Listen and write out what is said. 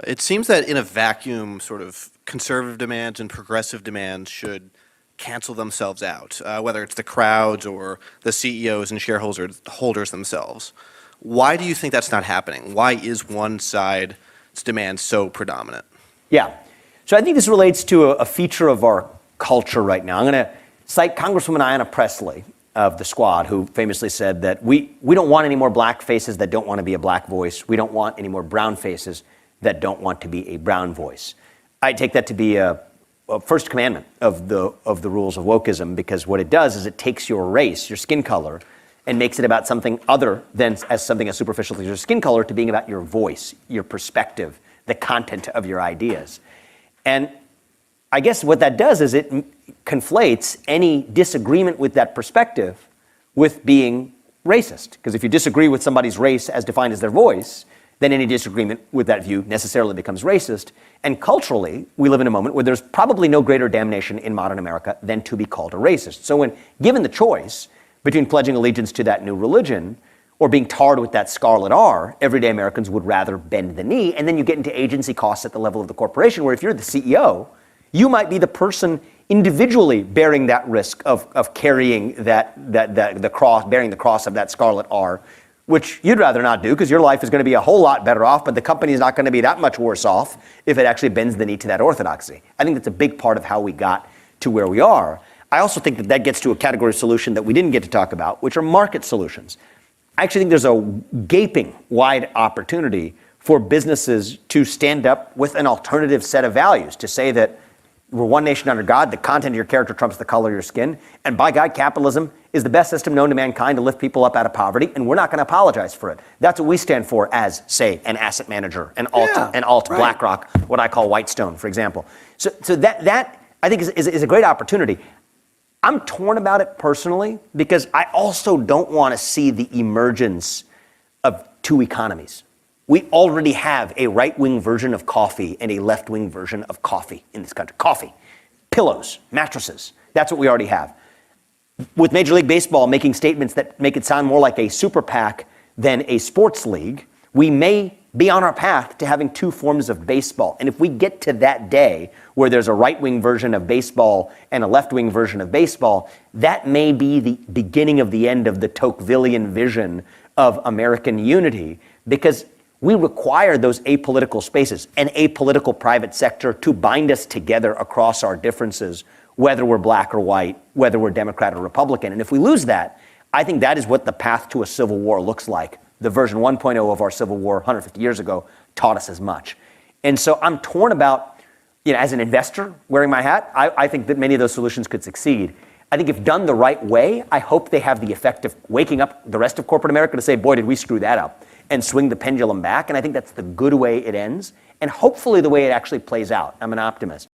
It seems that in a vacuum, sort of conservative demands and progressive demands should cancel themselves out, whether it's the crowds or the CEOs and shareholders themselves. Why do you think that's not happening? Why is one side's demand so predominant? Yeah. So I think this relates to a feature of our culture right now. I'm going to cite Congresswoman Ayanna Pressley of the Squad, who famously said that we don't want any more black faces that don't want to be a black voice. We don't want any more brown faces that don't want to be a brown voice. I take that to be a first commandment of the rules of wokeism, because what it does is it takes your race, your skin color, and makes it about something other than as something as superficial as your skin color to being about your voice, your perspective, the content of your ideas. And I guess what that does is it conflates any disagreement with that perspective with being racist. Because if you disagree with somebody's race as defined as their voice, then any disagreement with that view necessarily becomes racist. And culturally, we live in a moment where there's probably no greater damnation in modern America than to be called a racist. So when given the choice between pledging allegiance to that new religion or being tarred with that scarlet R, everyday Americans would rather bend the knee. And then you get into agency costs at the level of the corporation, where if you're the CEO, you might be the person individually bearing that risk of carrying the cross, bearing the cross of that scarlet R, which you'd rather not do because your life is going to be a whole lot better off, but the company is not going to be that much worse off if it actually bends the knee to that orthodoxy. I think that's a big part of how we got to where we are. I also think that gets to a category of solution that we didn't get to talk about, which are market solutions. I actually think there's a gaping wide opportunity for businesses to stand up with an alternative set of values, to say that we're one nation under God, the content of your character trumps the color of your skin, and by God, capitalism is the best system known to mankind to lift people up out of poverty, and we're not going to apologize for it. That's what we stand for as, say, an asset manager, an alt right. BlackRock, what I call Whitestone, for example. So that I think is a great opportunity. I'm torn about it personally because I also don't want to see the emergence of two economies. We already have a right-wing version of coffee and a left-wing version of coffee in this country. Coffee, pillows, mattresses. That's what we already have. With Major League Baseball making statements that make it sound more like a super PAC than a sports league, we may be on our path to having two forms of baseball. And if we get to that day where there's a right-wing version of baseball and a left-wing version of baseball, that may be the beginning of the end of the Tocquevillian vision of American unity, because we require those apolitical spaces, an apolitical private sector to bind us together across our differences, whether we're black or white, whether we're Democrat or Republican. And if we lose that, I think that is what the path to a civil war looks like. The version 1.0 of our Civil War 150 years ago taught us as much. And so I'm torn about, as an investor wearing my hat, I think that many of those solutions could succeed. I think if done the right way, I hope they have the effect of waking up the rest of corporate America to say, boy, did we screw that up, and swing the pendulum back. And I think that's the good way it ends, and hopefully the way it actually plays out. I'm an optimist.